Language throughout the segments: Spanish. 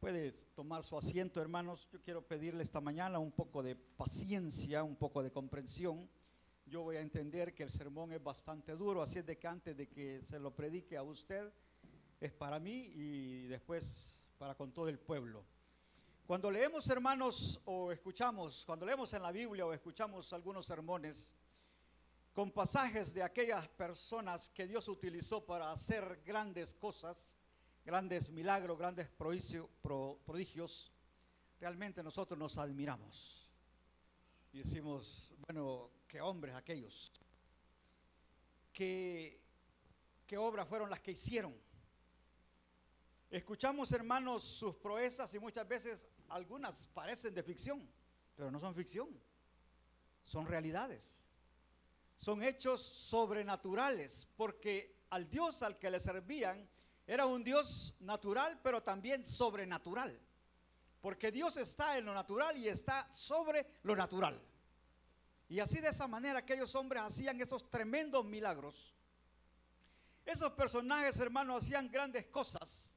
Puedes tomar su asiento, hermanos. Yo quiero pedirle esta mañana un poco de paciencia, un poco de comprensión. Yo voy a entender que el sermón es bastante duro, así es de que antes de que se lo predique a usted, es para mí y después para con todo el pueblo. Cuando leemos, hermanos, o escuchamos, cuando leemos en la Biblia o escuchamos algunos sermones con pasajes de aquellas personas que Dios utilizó para hacer grandes cosas, grandes milagros, grandes prodigios, realmente nosotros nos admiramos y decimos, bueno, qué hombres aquellos, qué obras fueron las que hicieron. Escuchamos, hermanos, sus proezas y muchas veces algunas parecen de ficción, pero no son ficción, son realidades, son hechos sobrenaturales, porque al Dios al que le servían era un Dios natural, pero también sobrenatural, porque Dios está en lo natural y está sobre lo natural. Y así, de esa manera, aquellos hombres hacían esos tremendos milagros. Esos personajes, hermanos, hacían grandes cosas.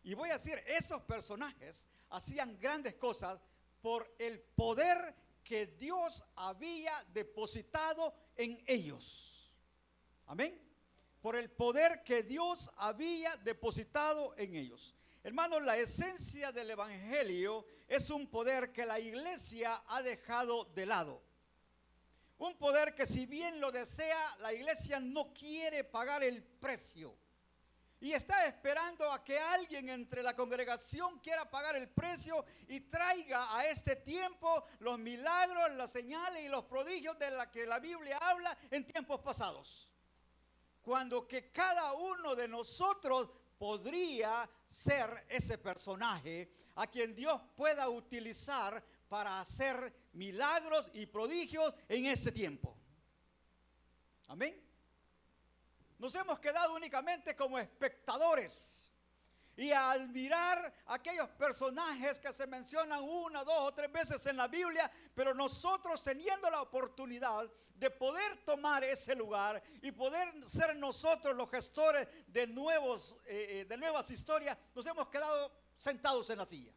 Y voy a decir, esos personajes hacían grandes cosas por el poder que Dios había depositado en ellos. Amén. Por el poder que Dios había depositado en ellos. Hermanos, la esencia del evangelio es un poder que la iglesia ha dejado de lado. Un poder que, si bien lo desea, la iglesia no quiere pagar el precio. Y está esperando a que alguien entre la congregación quiera pagar el precio y traiga a este tiempo los milagros, las señales y los prodigios de la que la Biblia habla en tiempos pasados. Cuando que cada uno de nosotros podría ser ese personaje a quien Dios pueda utilizar para hacer milagros y prodigios en ese tiempo. Amén. Nos hemos quedado únicamente como espectadores y al mirar aquellos personajes que se mencionan una, dos o tres veces en la Biblia, pero nosotros teniendo la oportunidad de poder tomar ese lugar y poder ser nosotros los gestores de nuevas historias, nos hemos quedado sentados en la silla.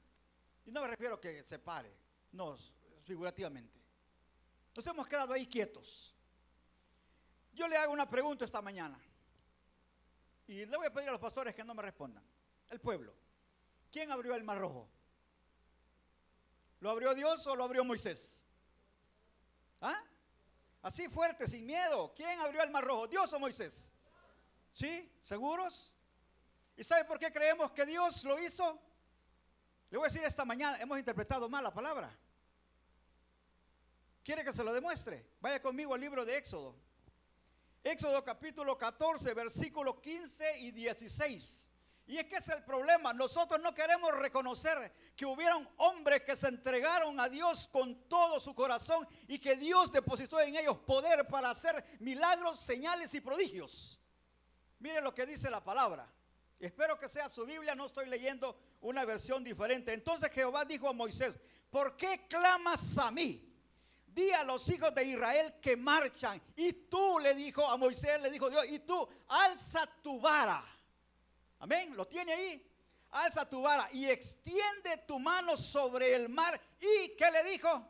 Y no me refiero a que se pare, no, figurativamente. Nos hemos quedado ahí quietos. Yo le hago una pregunta esta mañana y le voy a pedir a los pastores que no me respondan. El pueblo, ¿quién abrió el mar rojo? ¿Lo abrió Dios o lo abrió Moisés? ¿Ah? Así fuerte, sin miedo. ¿Quién abrió el mar rojo? ¿Dios o Moisés? ¿Sí? ¿Seguros? ¿Y sabe por qué creemos que Dios lo hizo? Le voy a decir esta mañana, hemos interpretado mal la palabra. ¿Quiere que se lo demuestre? Vaya conmigo al libro de Éxodo. Éxodo capítulo 14, versículos 15 y 16. Y es que es el problema, nosotros no queremos reconocer que hubieron hombres que se entregaron a Dios con todo su corazón y que Dios depositó en ellos poder para hacer milagros, señales y prodigios. Miren lo que dice la palabra. Espero que sea su Biblia, no estoy leyendo una versión diferente. Entonces Jehová dijo a Moisés: ¿por qué clamas a mí? Di a los hijos de Israel que marchan. Y tú, le dijo a Moisés, le dijo Dios, y tú alza tu vara. Amén, lo tiene ahí. Alza tu vara y extiende tu mano sobre el mar. ¿Y qué le dijo?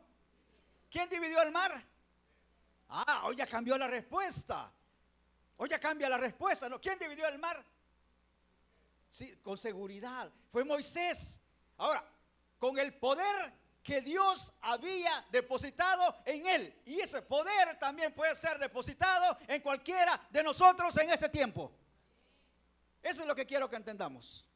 ¿Quién dividió el mar? Hoy ya cambió la respuesta. Hoy ya cambia la respuesta, ¿no? ¿Quién dividió el mar? Sí, con seguridad. Fue Moisés. Ahora, con el poder que Dios había depositado en él. Y ese poder también puede ser depositado en cualquiera de nosotros en ese tiempo. Eso es lo que quiero que entendamos.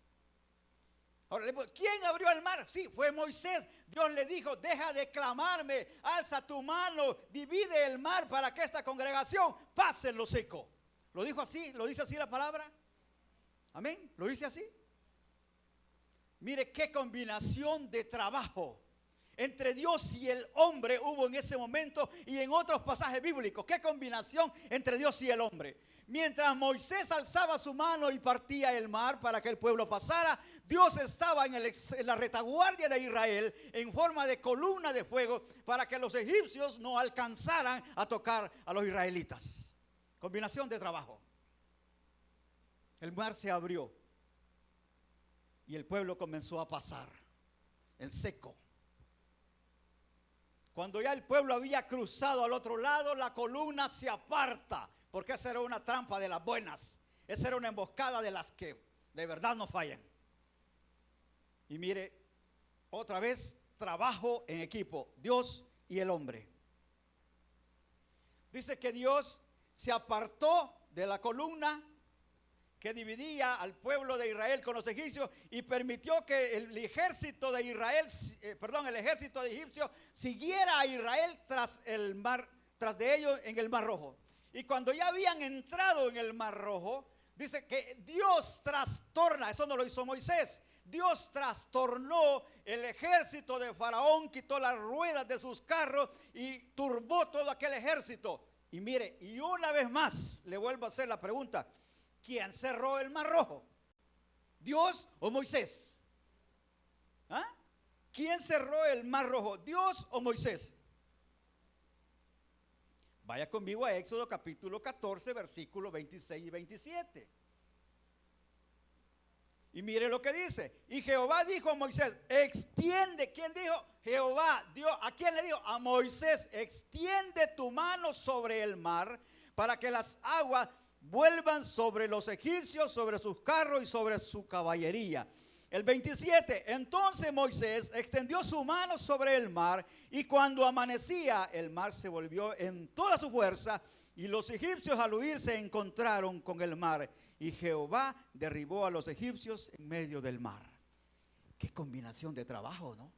Ahora, ¿quién abrió el mar? Sí, fue Moisés. Dios le dijo: deja de clamarme, alza tu mano, divide el mar para que esta congregación pase en lo seco. ¿Lo dijo así? ¿Lo dice así la palabra? Amén. ¿Lo dice así? Mire qué combinación de trabajo entre Dios y el hombre hubo en ese momento y en otros pasajes bíblicos. Qué combinación entre Dios y el hombre. Mientras Moisés alzaba su mano y partía el mar para que el pueblo pasara, Dios estaba en la retaguardia de Israel en forma de columna de fuego para que los egipcios no alcanzaran a tocar a los israelitas. Combinación de trabajo. El mar se abrió. Y el pueblo comenzó a pasar en seco. Cuando ya el pueblo había cruzado al otro lado, la columna se aparta, porque esa era una trampa de las buenas. Esa era una emboscada de las que de verdad no fallan. Y mire, otra vez, trabajo en equipo, Dios y el hombre. Dice que Dios se apartó de la columna que dividía al pueblo de Israel con los egipcios y permitió que el ejército de Israel, el ejército de egipcios siguiera a Israel tras el mar, tras de ellos en el Mar Rojo. Y cuando ya habían entrado en el Mar Rojo, dice que Dios trastorna, eso no lo hizo Moisés. Dios trastornó el ejército de Faraón, quitó las ruedas de sus carros y turbó todo aquel ejército. Y mire, y una vez más le vuelvo a hacer la pregunta: ¿quién cerró el Mar Rojo? ¿Dios o Moisés? ¿Ah? ¿Quién cerró el Mar Rojo? ¿Dios o Moisés? Vaya conmigo a Éxodo capítulo 14, versículos 26 y 27. Y mire lo que dice. Y Jehová dijo a Moisés: extiende. ¿Quién dijo? Jehová. Dios, ¿a quién le dijo? A Moisés: extiende tu mano sobre el mar para que las aguas vuelvan sobre los egipcios, sobre sus carros y sobre su caballería. El 27, entonces Moisés extendió su mano sobre el mar, y cuando amanecía, el mar se volvió en toda su fuerza, y los egipcios al huir se encontraron con el mar, y Jehová derribó a los egipcios en medio del mar. Qué combinación de trabajo, ¿no?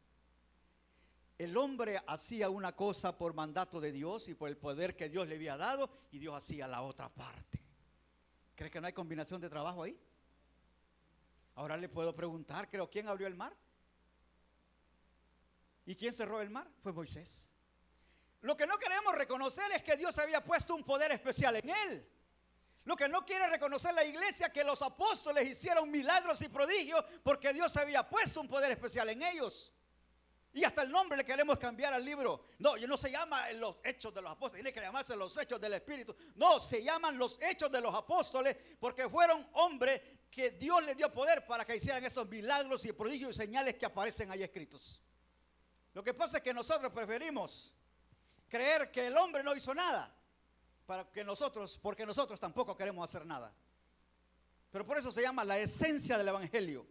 El hombre hacía una cosa por mandato de Dios y por el poder que Dios le había dado, y Dios hacía la otra parte. ¿Cree que no hay combinación de trabajo ahí? Ahora le puedo preguntar, creo, ¿quién abrió el mar? ¿Y quién cerró el mar? Fue Moisés. Lo que no queremos reconocer es que Dios había puesto un poder especial en él. Lo que no quiere reconocer la iglesia es que los apóstoles hicieron milagros y prodigios porque Dios había puesto un poder especial en ellos. Y hasta el nombre le queremos cambiar al libro. No, no se llama los Hechos de los Apóstoles, tiene que llamarse los Hechos del Espíritu. No, se llaman los Hechos de los Apóstoles porque fueron hombres que Dios les dio poder para que hicieran esos milagros y prodigios y señales que aparecen ahí escritos. Lo que pasa es que nosotros preferimos creer que el hombre no hizo nada porque nosotros tampoco queremos hacer nada. Pero por eso se llama la esencia del evangelio.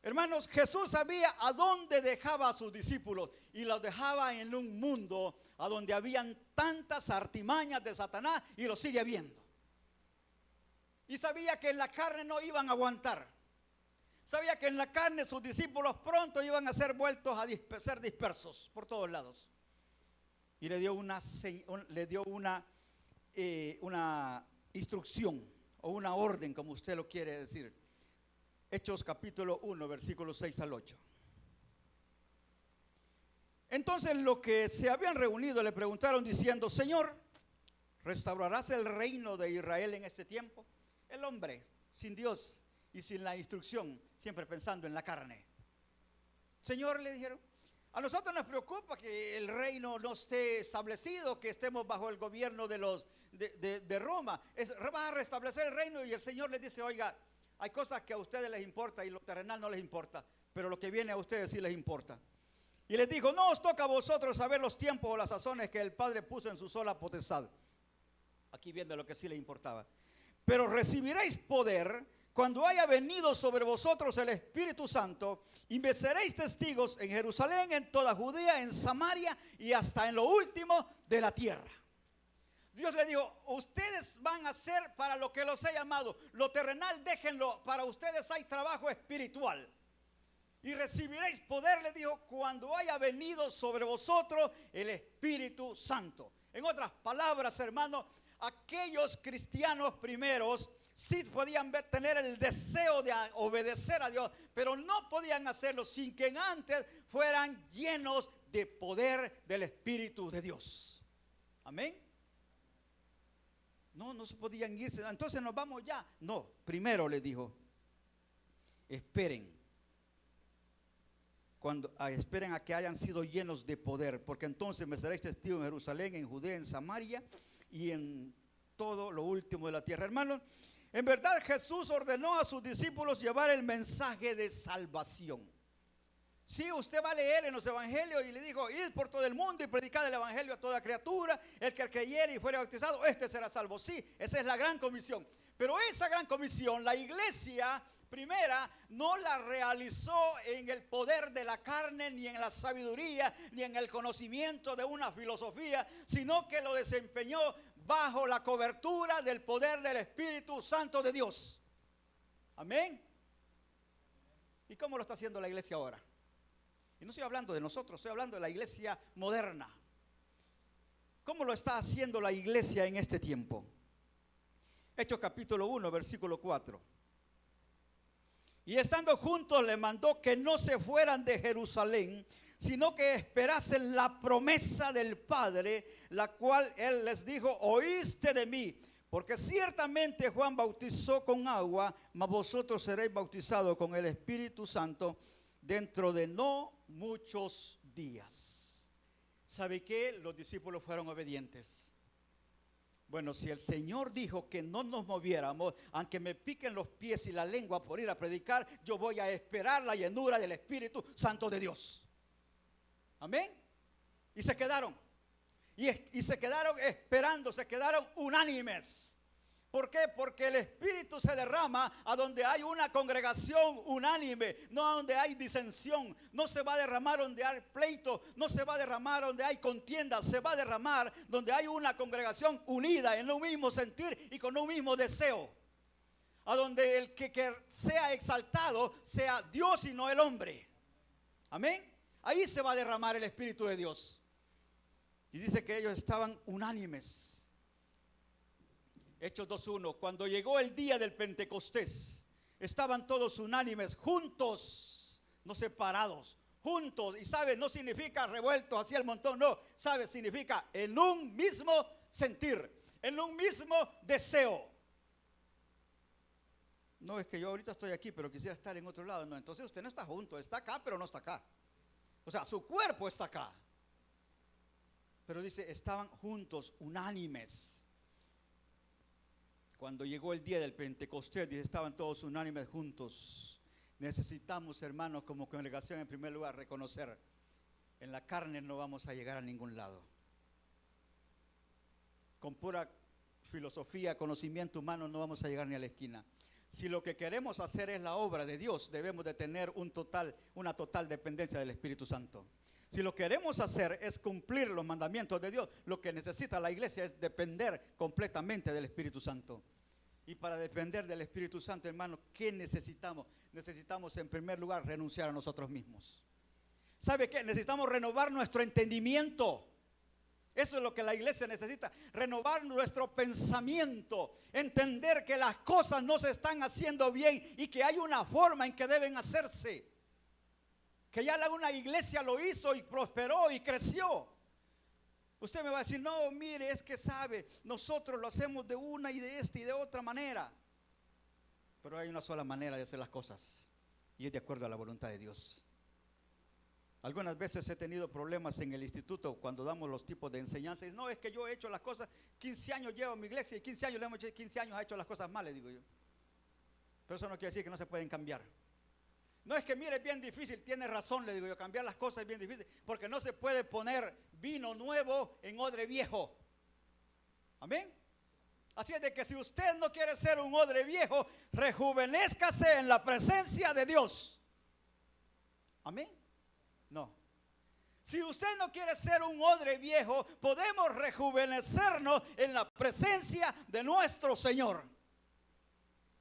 Hermanos, Jesús sabía a dónde dejaba a sus discípulos y los dejaba en un mundo a donde habían tantas artimañas de Satanás, y lo sigue viendo. Y sabía que en la carne no iban a aguantar. Sabía que en la carne sus discípulos pronto iban a ser vueltos a ser dispersos por todos lados. Y le dio una instrucción o una orden, como usted lo quiere decir. Hechos capítulo 1, versículos 6 al 8. Entonces los que se habían reunido le preguntaron diciendo: Señor, ¿restaurarás el reino de Israel en este tiempo? El hombre sin Dios y sin la instrucción, siempre pensando en la carne. Señor, le dijeron, a nosotros nos preocupa que el reino no esté establecido, que estemos bajo el gobierno de Roma. Va a restablecer el reino. Y el Señor les dice: oiga, hay cosas que a ustedes les importa y lo terrenal no les importa, pero lo que viene a ustedes sí les importa. Y les dijo: no os toca a vosotros saber los tiempos o las sazones que el Padre puso en su sola potestad. Aquí viendo lo que sí les importaba. Pero recibiréis poder cuando haya venido sobre vosotros el Espíritu Santo, y me seréis testigos en Jerusalén, en toda Judea, en Samaria y hasta en lo último de la tierra. Dios le dijo: ustedes van a hacer para lo que los he llamado. Lo terrenal déjenlo, para ustedes hay trabajo espiritual. Y recibiréis poder, le dijo, cuando haya venido sobre vosotros el Espíritu Santo. En otras palabras, hermanos, aquellos cristianos primeros sí podían tener el deseo de obedecer a Dios, pero no podían hacerlo sin que antes fueran llenos de poder del Espíritu de Dios. Amén. No se podían irse. Entonces nos vamos ya. No, primero les dijo: esperen. Esperen a que hayan sido llenos de poder, porque entonces me seréis testigos en Jerusalén, en Judea, en Samaria y en todo lo último de la tierra. Hermanos, En verdad Jesús ordenó a sus discípulos llevar el mensaje de salvación. Si usted va a leer en los evangelios y le dijo, id por todo el mundo y predicad el evangelio a toda criatura, el que creyere y fuere bautizado, este será salvo. Sí, esa es la gran comisión. Pero esa gran comisión, la iglesia primera no la realizó en el poder de la carne, ni en la sabiduría, ni en el conocimiento de una filosofía, sino que lo desempeñó bajo la cobertura del poder del Espíritu Santo de Dios. Amén. ¿Y cómo lo está haciendo la iglesia ahora? Y no estoy hablando de nosotros, estoy hablando de la iglesia moderna. ¿Cómo lo está haciendo la iglesia en este tiempo? Hechos capítulo 1, versículo 4. Y estando juntos le mandó que no se fueran de Jerusalén, sino que esperasen la promesa del Padre, la cual él les dijo, oíste de mí, porque ciertamente Juan bautizó con agua, mas vosotros seréis bautizados con el Espíritu Santo dentro de no muchos días. ¿Sabe qué? Los discípulos fueron obedientes. Bueno, si el Señor dijo que no nos moviéramos, aunque me piquen los pies y la lengua por ir a predicar, yo voy a esperar la llenura del Espíritu Santo de Dios. Amén. Y se quedaron. Y se quedaron esperando, se quedaron unánimes. ¿Por qué? Porque el Espíritu se derrama a donde hay una congregación unánime, no a donde hay disensión. No se va a derramar donde hay pleito, no se va a derramar donde hay contienda, se va a derramar donde hay una congregación unida en un mismo sentir y con un mismo deseo. A donde el que sea exaltado sea Dios y no el hombre. Amén. Ahí se va a derramar el Espíritu de Dios. Y dice que ellos estaban unánimes. Hechos 2:1, cuando llegó el día del Pentecostés, estaban todos unánimes, juntos, no separados, juntos. Y sabe, no significa revueltos hacia el montón, no, sabe, significa en un mismo sentir, en un mismo deseo. No, es que yo ahorita estoy aquí, pero quisiera estar en otro lado. No, entonces usted no está junto, está acá, pero no está acá. O sea, su cuerpo está acá. Pero dice, estaban juntos, unánimes. Cuando llegó el día del Pentecostés, dice, estaban todos unánimes juntos. Necesitamos, hermanos, como congregación, en primer lugar, reconocer, en la carne no vamos a llegar a ningún lado. Con pura filosofía, conocimiento humano, no vamos a llegar ni a la esquina. Si lo que queremos hacer es la obra de Dios, debemos de tener una total dependencia del Espíritu Santo. Si lo que queremos hacer es cumplir los mandamientos de Dios, lo que necesita la iglesia es depender completamente del Espíritu Santo. Y para depender del Espíritu Santo, hermano, ¿qué necesitamos? Necesitamos en primer lugar renunciar a nosotros mismos. ¿Sabe qué? Necesitamos renovar nuestro entendimiento. Eso es lo que la iglesia necesita, renovar nuestro pensamiento, entender que las cosas no se están haciendo bien y que hay una forma en que deben hacerse. Que ya una iglesia lo hizo y prosperó y creció. Usted me va a decir, no, mire, es que sabe, nosotros lo hacemos de una y de esta y de otra manera. Pero hay una sola manera de hacer las cosas y es de acuerdo a la voluntad de Dios. Algunas veces he tenido problemas en el instituto cuando damos los tipos de enseñanza. Y no, es que yo he hecho las cosas, 15 años llevo a mi iglesia y 15 años le hemos hecho, 15 años ha hecho las cosas mal, le digo yo. Pero eso no quiere decir que no se pueden cambiar. No, es que mire, es bien difícil, tiene razón, le digo yo, cambiar las cosas es bien difícil, porque no se puede poner vino nuevo en odre viejo. Amén. Así es de que si usted no quiere ser un odre viejo, rejuvenézcase en la presencia de Dios. Amén. No. Si usted no quiere ser un odre viejo, podemos rejuvenecernos en la presencia de nuestro Señor.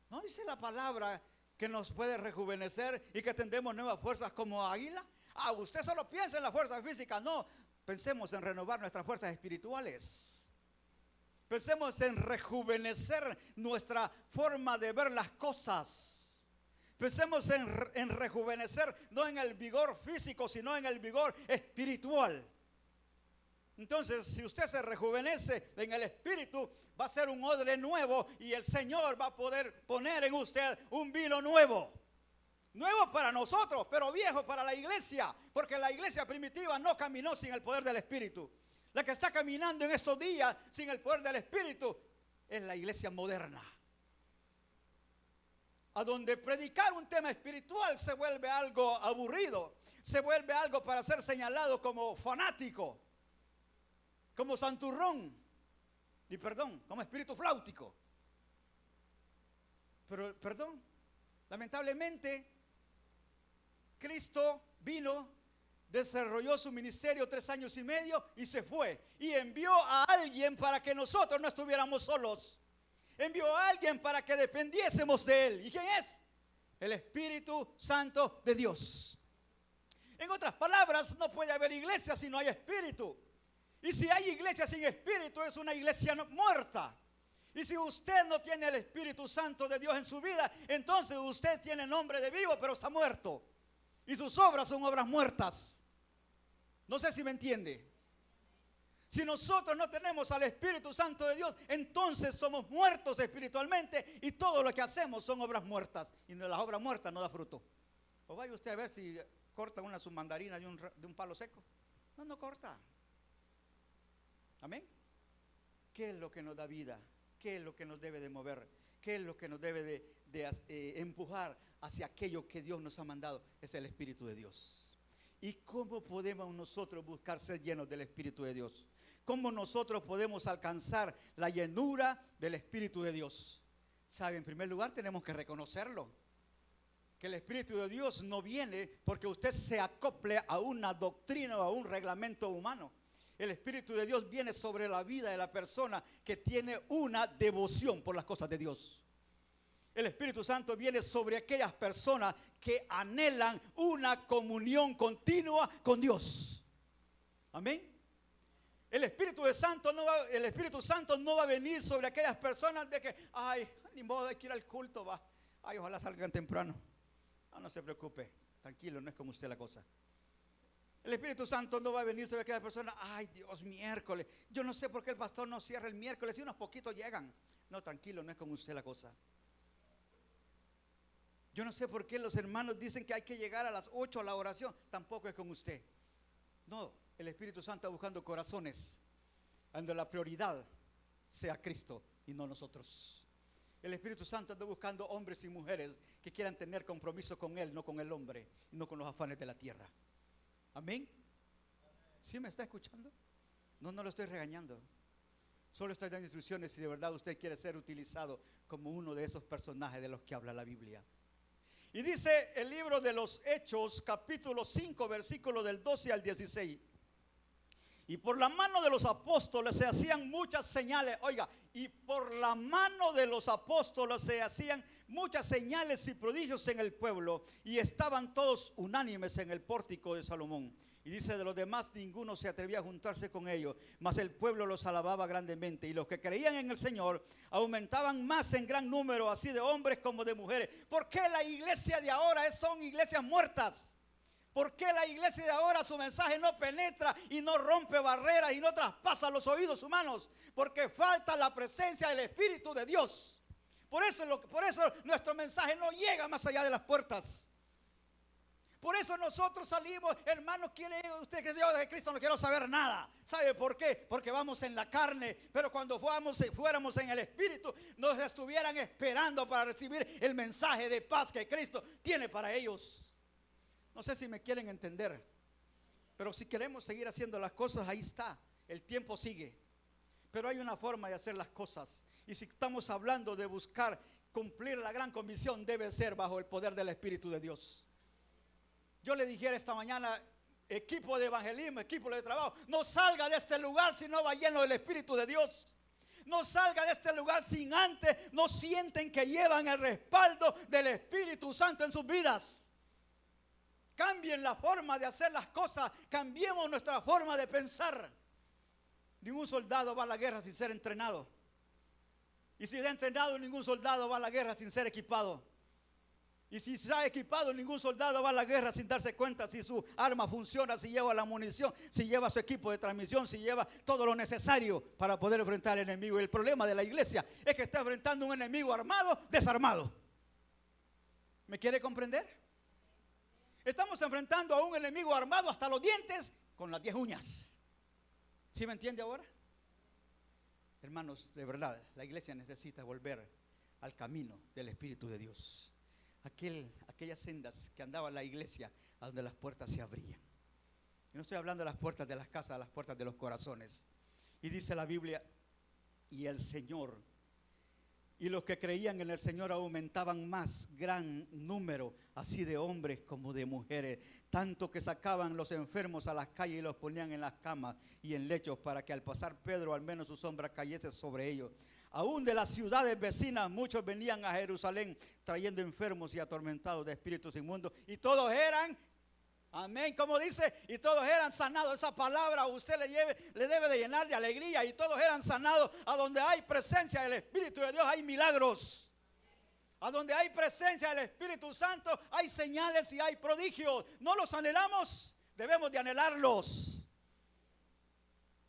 ¿No dice la palabra que nos puede rejuvenecer y que tendremos nuevas fuerzas como águila? Usted solo piensa en la fuerza física. No, pensemos en renovar nuestras fuerzas espirituales. Pensemos en rejuvenecer nuestra forma de ver las cosas. Pensemos en rejuvenecer, no en el vigor físico, sino en el vigor espiritual. Entonces, si usted se rejuvenece en el espíritu, va a ser un odre nuevo y el Señor va a poder poner en usted un vino nuevo. Nuevo para nosotros, pero viejo para la iglesia, porque la iglesia primitiva no caminó sin el poder del Espíritu. La que está caminando en estos días sin el poder del Espíritu es la iglesia moderna. a donde predicar un tema espiritual se vuelve algo aburrido, se vuelve algo para ser señalado como fanático, como santurrón, y perdón, como espíritu flautico. Pero, perdón, lamentablemente, Cristo vino, desarrolló su ministerio 3 años y medio y se fue. Y envió a alguien para que nosotros no estuviéramos solos. Envió a alguien para que dependiésemos de Él. ¿Y quién es? El Espíritu Santo de Dios. En otras palabras, no puede haber iglesia si no hay espíritu. Y si hay iglesia sin espíritu, es una iglesia muerta. Y si usted no tiene el Espíritu Santo de Dios en su vida, entonces usted tiene nombre de vivo, pero está muerto. Y sus obras son obras muertas. No sé si me entiende. Si nosotros no tenemos al Espíritu Santo de Dios, entonces somos muertos espiritualmente y todo lo que hacemos son obras muertas. Y las obras muertas no da fruto. O vaya usted a ver si corta una su mandarina de un palo seco. No corta. Amén. ¿Qué es lo que nos da vida? ¿Qué es lo que nos debe de mover? ¿Qué es lo que nos debe de empujar hacia aquello que Dios nos ha mandado? Es el Espíritu de Dios. ¿Y cómo podemos nosotros buscar ser llenos del Espíritu de Dios? ¿Cómo nosotros podemos alcanzar la llenura del Espíritu de Dios? ¿Sabe? En primer lugar tenemos que reconocerlo. Que el Espíritu de Dios no viene porque usted se acople a una doctrina o a un reglamento humano. El Espíritu de Dios viene sobre la vida de la persona que tiene una devoción por las cosas de Dios. El Espíritu Santo viene sobre aquellas personas que anhelan una comunión continua con Dios. Amén. El Espíritu Santo no va a venir sobre aquellas personas de que, ay, ni modo de que ir al culto, va. Ay, ojalá salgan temprano. No se preocupe, tranquilo, no es como usted la cosa. El Espíritu Santo no va a venir sobre aquella persona. Ay, Dios, miércoles. Yo no sé por qué el pastor no cierra el miércoles y unos poquitos llegan. No, tranquilo, no es con usted la cosa. Yo no sé por qué los hermanos dicen que hay que llegar a las 8 a la oración. Tampoco es con usted. No, el Espíritu Santo está buscando corazones donde la prioridad sea Cristo y no nosotros. El Espíritu Santo está buscando hombres y mujeres que quieran tener compromiso con Él, no con el hombre, y no con los afanes de la tierra. Amén. ¿Sí me está escuchando? No lo estoy regañando. Solo estoy dando instrucciones si de verdad usted quiere ser utilizado como uno de esos personajes de los que habla la Biblia. Y dice el libro de los Hechos, capítulo 5, versículo del 12 al 16. Y por la mano de los apóstoles se hacían muchas señales. Oiga, y por la mano de los apóstoles se hacían muchas señales y prodigios en el pueblo. Y estaban todos unánimes en el pórtico de Salomón. Y dice, de los demás ninguno se atrevía a juntarse con ellos, mas el pueblo los alababa grandemente. Y los que creían en el Señor aumentaban más en gran número, así de hombres como de mujeres. ¿Por qué la iglesia de ahora son iglesias muertas? ¿Por qué la iglesia de ahora su mensaje no penetra y no rompe barreras y no traspasa los oídos humanos? Porque falta la presencia del Espíritu de Dios. Por eso nuestro mensaje no llega más allá de las puertas. Por eso nosotros salimos, hermanos, ¿quiere usted que yo de Cristo no quiero saber nada? ¿Sabe por qué? Porque vamos en la carne, pero cuando fuéramos en el Espíritu, nos estuvieran esperando para recibir el mensaje de paz que Cristo tiene para ellos. No sé si me quieren entender, pero si queremos seguir haciendo las cosas, ahí está, el tiempo sigue. Pero hay una forma de hacer las cosas. Y si estamos hablando de buscar cumplir la gran comisión, debe ser bajo el poder del Espíritu de Dios. Yo le dijera esta mañana, equipo de evangelismo, equipo de trabajo, no salga de este lugar si no va lleno del Espíritu de Dios. No salga de este lugar sin antes, no sienten que llevan el respaldo del Espíritu Santo en sus vidas. Cambien la forma de hacer las cosas, cambiemos nuestra forma de pensar. Ningún soldado va a la guerra sin ser entrenado. Y si está entrenado, ningún soldado va a la guerra sin ser equipado. Y si está equipado, ningún soldado va a la guerra sin darse cuenta si su arma funciona, si lleva la munición, si lleva su equipo de transmisión, si lleva todo lo necesario para poder enfrentar al enemigo. Y el problema de la iglesia es que está enfrentando un enemigo armado, desarmado. ¿Me quiere comprender? Estamos enfrentando a un enemigo armado hasta los dientes con las 10 uñas. ¿Sí me entiende ahora? Hermanos, de verdad, la iglesia necesita volver al camino del Espíritu de Dios. aquellas sendas que andaba la iglesia, a donde las puertas se abrían. Y no estoy hablando de las puertas de las casas, las puertas de los corazones. Y dice la Biblia, y el Señor, y los que creían en el Señor aumentaban más gran número, así de hombres como de mujeres, tanto que sacaban los enfermos a las calles y los ponían en las camas y en lechos, para que al pasar Pedro al menos su sombra cayese sobre ellos. Aún de las ciudades vecinas muchos venían a Jerusalén trayendo enfermos y atormentados de espíritus inmundos, y todos eran, amén, como dice, y todos eran sanados. Esa palabra a usted le debe de llenar de alegría. Y todos eran sanados. A donde hay presencia del Espíritu de Dios hay milagros. A donde hay presencia del Espíritu Santo hay señales y hay prodigios. ¿No los anhelamos? Debemos de anhelarlos.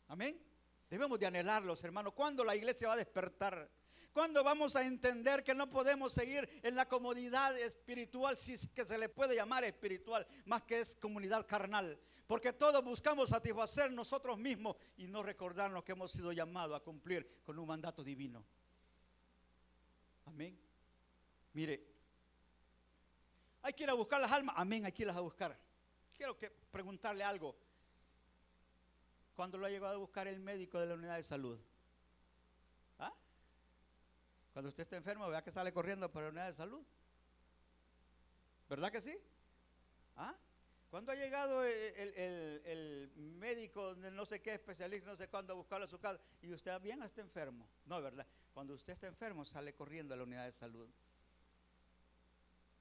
Amén. Debemos de anhelarlos, hermano. ¿Cuándo la iglesia va a despertar? ¿Cuándo vamos a entender que no podemos seguir en la comodidad espiritual, si es que se le puede llamar espiritual, más que es comunidad carnal? Porque todos buscamos satisfacer nosotros mismos y no recordarnos que hemos sido llamados a cumplir con un mandato divino. Amén. Mire, hay que ir a buscar las almas. Amén, hay que irlas a buscar. Quiero preguntarle algo. ¿Cuándo lo ha llegado a buscar el médico de la unidad de salud? ¿Ah? Cuando usted está enfermo, vea que sale corriendo para la unidad de salud. ¿Verdad que sí? ¿Ah? ¿Cuándo ha llegado el médico, no sé qué especialista, no sé cuándo, a buscarlo a su casa? Y usted bien está enfermo. No, ¿verdad? Cuando usted está enfermo, sale corriendo a la unidad de salud.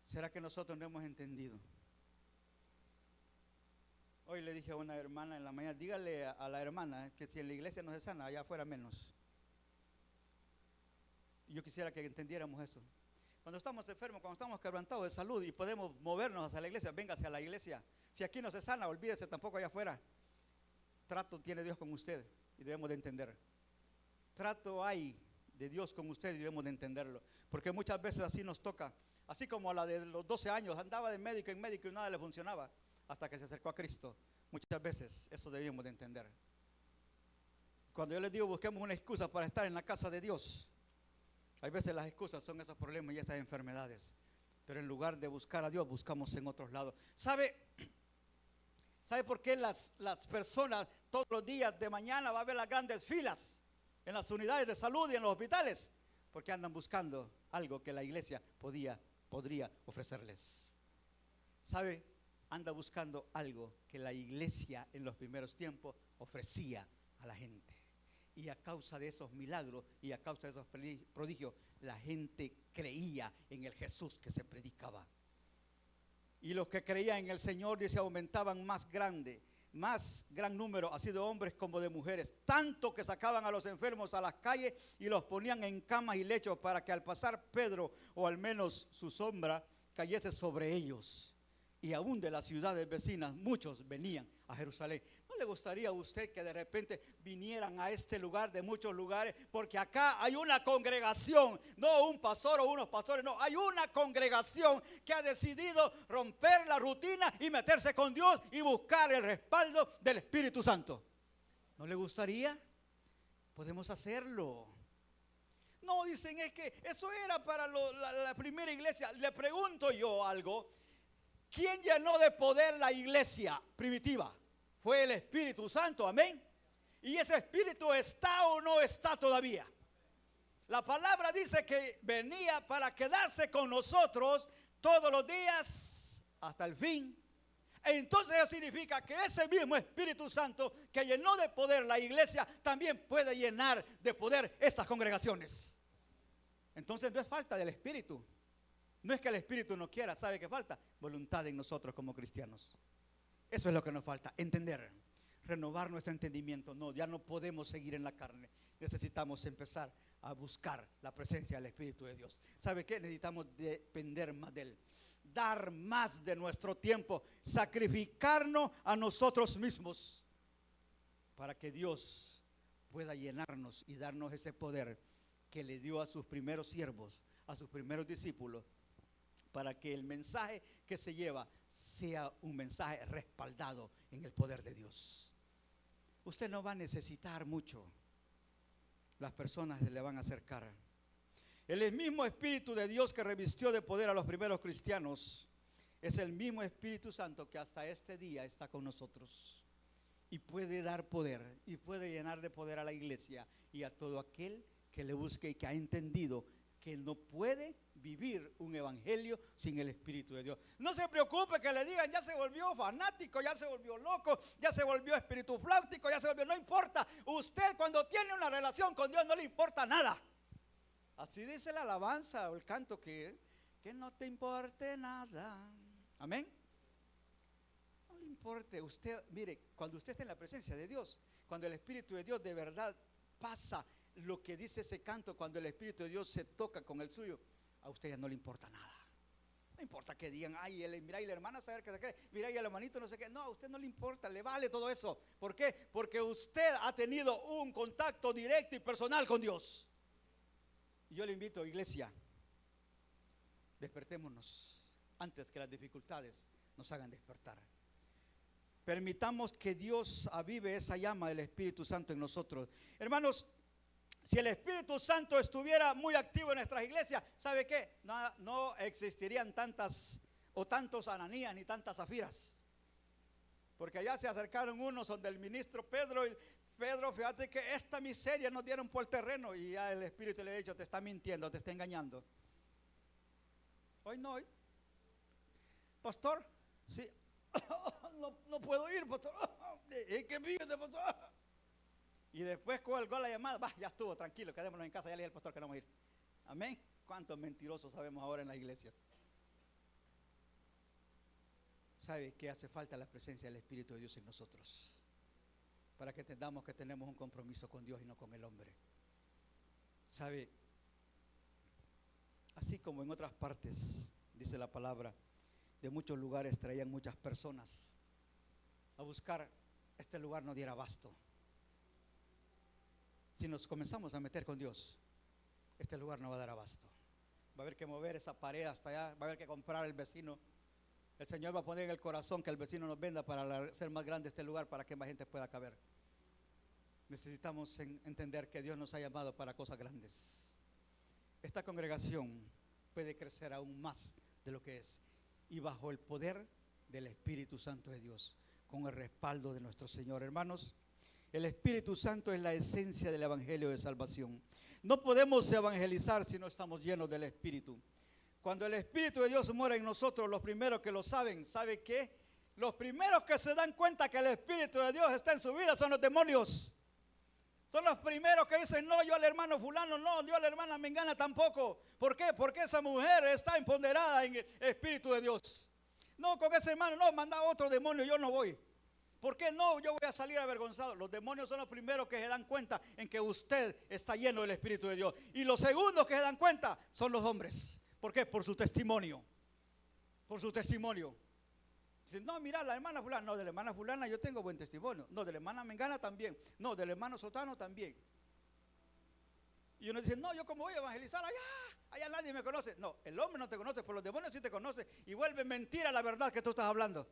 ¿Será que nosotros no hemos entendido? Hoy le dije a una hermana en la mañana, dígale a la hermana que si en la iglesia no se sana, allá afuera menos. Y yo quisiera que entendiéramos eso. Cuando estamos enfermos, cuando estamos quebrantados de salud y podemos movernos hacia la iglesia, véngase a la iglesia. Si aquí no se sana, olvídese, tampoco allá afuera. Trato tiene Dios con usted y debemos de entender. Trato hay de Dios con usted y debemos de entenderlo. Porque muchas veces así nos toca. Así como a la de los 12 años, andaba de médico en médico y nada le funcionaba, hasta que se acercó a Cristo. Muchas veces eso debemos de entender. Cuando yo les digo busquemos una excusa para estar en la casa de Dios, hay veces las excusas son esos problemas y esas enfermedades. Pero en lugar de buscar a Dios, buscamos en otros lados. ¿Sabe por qué las personas todos los días de mañana va a haber las grandes filas en las unidades de salud y en los hospitales? Porque andan buscando algo que la iglesia podría ofrecerles. ¿Sabe? Anda buscando algo que la iglesia en los primeros tiempos ofrecía a la gente. Y a causa de esos milagros y a causa de esos prodigios, la gente creía en el Jesús que se predicaba. Y los que creían en el Señor, dice, aumentaban más gran número, así de hombres como de mujeres, tanto que sacaban a los enfermos a las calles y los ponían en camas y lechos, para que al pasar Pedro, o al menos su sombra, cayese sobre ellos. Y aún de las ciudades vecinas muchos venían a Jerusalén. ¿No le gustaría a usted que de repente vinieran a este lugar de muchos lugares? Porque acá hay una congregación, no un pastor o unos pastores, no, hay una congregación que ha decidido romper la rutina y meterse con Dios y buscar el respaldo del Espíritu Santo. ¿No le gustaría? Podemos hacerlo. No, dicen, es que eso era para la primera iglesia. Le pregunto yo algo. ¿Quién llenó de poder la iglesia primitiva? Fue el Espíritu Santo, amén. ¿Y ese Espíritu está o no está todavía? La palabra dice que venía para quedarse con nosotros todos los días hasta el fin. Entonces eso significa que ese mismo Espíritu Santo que llenó de poder la iglesia también puede llenar de poder estas congregaciones. Entonces no es falta del Espíritu. No es que el Espíritu no quiera, ¿sabe qué falta? Voluntad en nosotros como cristianos. Eso es lo que nos falta, entender, renovar nuestro entendimiento. No, ya no podemos seguir en la carne. Necesitamos empezar a buscar la presencia del Espíritu de Dios. ¿Sabe qué? Necesitamos depender más de Él. Dar más de nuestro tiempo, sacrificarnos a nosotros mismos para que Dios pueda llenarnos y darnos ese poder que le dio a sus primeros siervos, a sus primeros discípulos, para que el mensaje que se lleva sea un mensaje respaldado en el poder de Dios. Usted no va a necesitar mucho. Las personas le van a acercar. El mismo Espíritu de Dios que revistió de poder a los primeros cristianos es el mismo Espíritu Santo que hasta este día está con nosotros y puede dar poder y puede llenar de poder a la iglesia y a todo aquel que le busque y que ha entendido que no puede vivir un evangelio sin el Espíritu de Dios. No se preocupe que le digan, ya se volvió fanático, ya se volvió loco, ya se volvió espíritu fláutico, ya se volvió, no importa. Usted cuando tiene una relación con Dios no le importa nada. Así dice la alabanza o el canto, que no te importe nada. Amén. No le importe. Usted, mire, cuando usted está en la presencia de Dios, cuando el Espíritu de Dios de verdad pasa lo que dice ese canto, cuando el Espíritu de Dios se toca con el suyo, a usted ya no le importa nada. No importa que digan, ay, mira, y la hermana saber que se cree, mira, y el hermanito no sé qué. No, a usted no le importa, le vale todo eso. ¿Por qué? Porque usted ha tenido un contacto directo y personal con Dios. Y yo le invito, iglesia, despertémonos antes que las dificultades nos hagan despertar. Permitamos que Dios avive esa llama del Espíritu Santo en nosotros. Hermanos, si el Espíritu Santo estuviera muy activo en nuestras iglesias, ¿sabe qué? No existirían tantas o tantos Ananías ni tantas Zafiras. Porque allá se acercaron unos donde el ministro Pedro, y Pedro, fíjate que esta miseria nos dieron por el terreno, y ya el Espíritu le ha dicho, te está mintiendo, te está engañando. Hoy no, hoy. Pastor, sí, no puedo ir, pastor. ¿Qué fíjate, pastor? Y después colgó la llamada, ya estuvo, tranquilo, quedémonos en casa, ya le dije al pastor que no vamos a ir. Amén. ¿Cuántos mentirosos sabemos ahora en las iglesias? ¿Sabe que hace falta la presencia del Espíritu de Dios en nosotros? Para que entendamos que tenemos un compromiso con Dios y no con el hombre. ¿Sabe? Así como en otras partes, dice la palabra, de muchos lugares traían muchas personas a buscar, este lugar no diera abasto. Si nos comenzamos a meter con Dios, este lugar no va a dar abasto. Va a haber que mover esa pared hasta allá, va a haber que comprar el vecino. El Señor va a poner en el corazón que el vecino nos venda para hacer más grande este lugar, para que más gente pueda caber. Necesitamos entender que Dios nos ha llamado para cosas grandes. Esta congregación puede crecer aún más de lo que es, y bajo el poder del Espíritu Santo de Dios, con el respaldo de nuestro Señor. Hermanos, el Espíritu Santo es la esencia del evangelio de salvación. No podemos evangelizar si no estamos llenos del Espíritu. Cuando el Espíritu de Dios mora en nosotros, los primeros que lo saben, ¿sabe qué? Los primeros que se dan cuenta que el Espíritu de Dios está en su vida son los demonios. Son los primeros que dicen, no, yo al hermano fulano, no, yo a la hermana mengana tampoco. ¿Por qué? Porque esa mujer está empoderada en el Espíritu de Dios. No, con ese hermano, no, manda a otro demonio, yo no voy. ¿Por qué no? Yo voy a salir avergonzado. Los demonios son los primeros que se dan cuenta en que usted está lleno del Espíritu de Dios. Y los segundos que se dan cuenta son los hombres. ¿Por qué? Por su testimonio. Por su testimonio. Dicen, no, mira, la hermana fulana. No, de la hermana fulana yo tengo buen testimonio. No, de la hermana mengana también. No, del hermano sotano también. Y uno dice, no, yo como voy a evangelizar allá nadie me conoce. No, el hombre no te conoce, pero los demonios sí te conocen. Y vuelve mentira la verdad que tú estás hablando.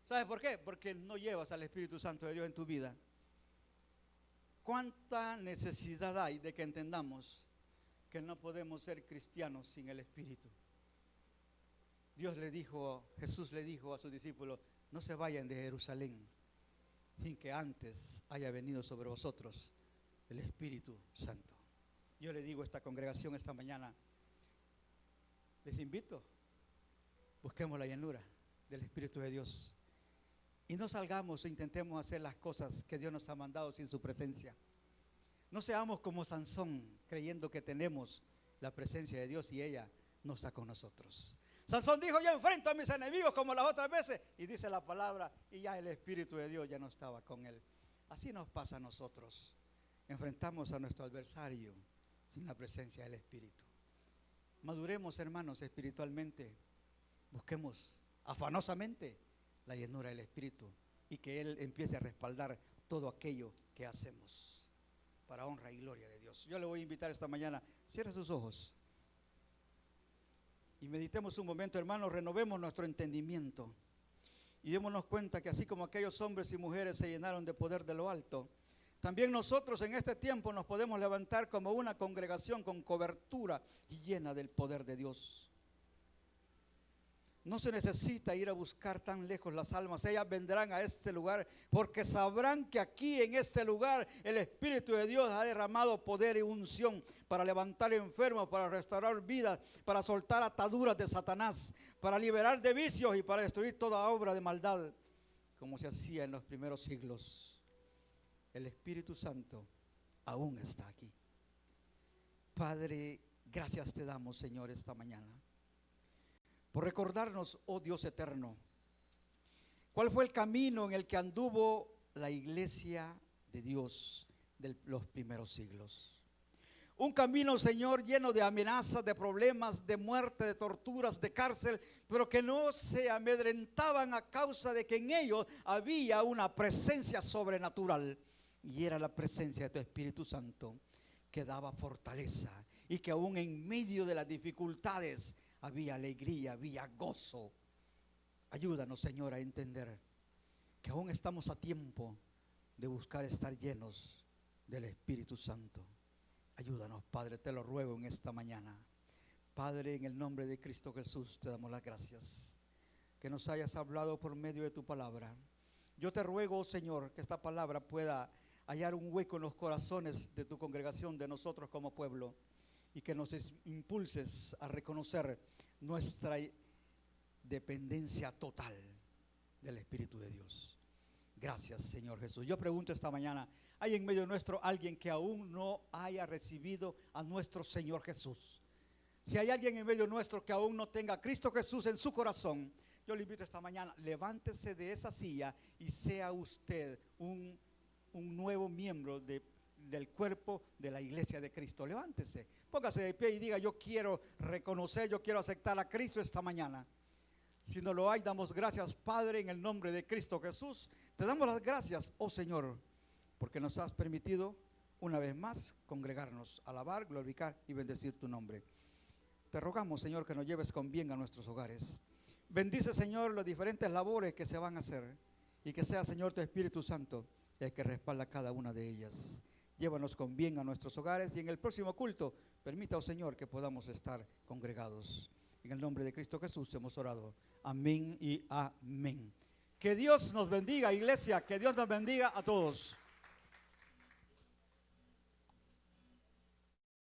¿Sabes por qué? Porque no llevas al Espíritu Santo de Dios en tu vida. ¿Cuánta necesidad hay de que entendamos que no podemos ser cristianos sin el Espíritu? Jesús le dijo a sus discípulos, no se vayan de Jerusalén sin que antes haya venido sobre vosotros el Espíritu Santo. Yo le digo a esta congregación esta mañana, les invito, busquemos la llanura del Espíritu de Dios. Y no salgamos e intentemos hacer las cosas que Dios nos ha mandado sin su presencia. No seamos como Sansón, creyendo que tenemos la presencia de Dios y ella no está con nosotros. Sansón dijo, yo enfrento a mis enemigos como las otras veces. Y dice la palabra, y ya el Espíritu de Dios ya no estaba con él. Así nos pasa a nosotros. Enfrentamos a nuestro adversario sin la presencia del Espíritu. Maduremos, hermanos, espiritualmente. Busquemos afanosamente la llenura del Espíritu y que Él empiece a respaldar todo aquello que hacemos para honra y gloria de Dios. Yo le voy a invitar esta mañana, cierre sus ojos y meditemos un momento, hermanos, renovemos nuestro entendimiento y démonos cuenta que así como aquellos hombres y mujeres se llenaron de poder de lo alto, También nosotros en este tiempo nos podemos levantar como una congregación con cobertura y llena del poder de Dios. No se necesita ir a buscar tan lejos las almas. Ellas vendrán a este lugar porque sabrán que aquí en este lugar el Espíritu de Dios ha derramado poder y unción para levantar enfermos, para restaurar vidas, para soltar ataduras de Satanás, para liberar de vicios y para destruir toda obra de maldad, como se hacía en los primeros siglos. El Espíritu Santo aún está aquí. Padre, gracias te damos, Señor, esta mañana, por recordarnos, oh Dios eterno, cuál fue el camino en el que anduvo la iglesia de Dios de los primeros siglos. Un camino, Señor, lleno de amenazas, de problemas, de muerte, de torturas, de cárcel, pero que no se amedrentaban a causa de que en ellos había una presencia sobrenatural, y era la presencia de tu Espíritu Santo que daba fortaleza, y que aún en medio de las dificultades había alegría, había gozo. Ayúdanos, Señor, a entender que aún estamos a tiempo de buscar estar llenos del Espíritu Santo. Ayúdanos, Padre, te lo ruego en esta mañana. Padre, en el nombre de Cristo Jesús te damos las gracias que nos hayas hablado por medio de tu palabra. Yo te ruego, Señor, que esta palabra pueda hallar un hueco en los corazones de tu congregación, de nosotros como pueblo, y que nos impulses a reconocer nuestra dependencia total del Espíritu de Dios. Gracias, Señor Jesús. Yo pregunto esta mañana, ¿hay en medio nuestro alguien que aún no haya recibido a nuestro Señor Jesús? Si hay alguien en medio nuestro que aún no tenga a Cristo Jesús en su corazón, yo le invito esta mañana, levántese de esa silla y sea usted un nuevo miembro del cuerpo de la iglesia de Cristo. Levántese, póngase de pie y diga: yo quiero reconocer, yo quiero aceptar a Cristo esta mañana. Si no lo hay, damos gracias, Padre, en el nombre de Cristo Jesús. Te damos las gracias, oh Señor, porque nos has permitido una vez más congregarnos, alabar, glorificar y bendecir tu nombre. Te rogamos, Señor, que nos lleves con bien a nuestros hogares. Bendice, Señor, las diferentes labores que se van a hacer, y que sea, Señor, tu Espíritu Santo el que respalda cada una de ellas. Llévanos con bien a nuestros hogares, y en el próximo culto permita, oh Señor, que podamos estar congregados. En el nombre de Cristo Jesús hemos orado. Amén y amén. Que Dios nos bendiga, iglesia, que Dios nos bendiga a todos.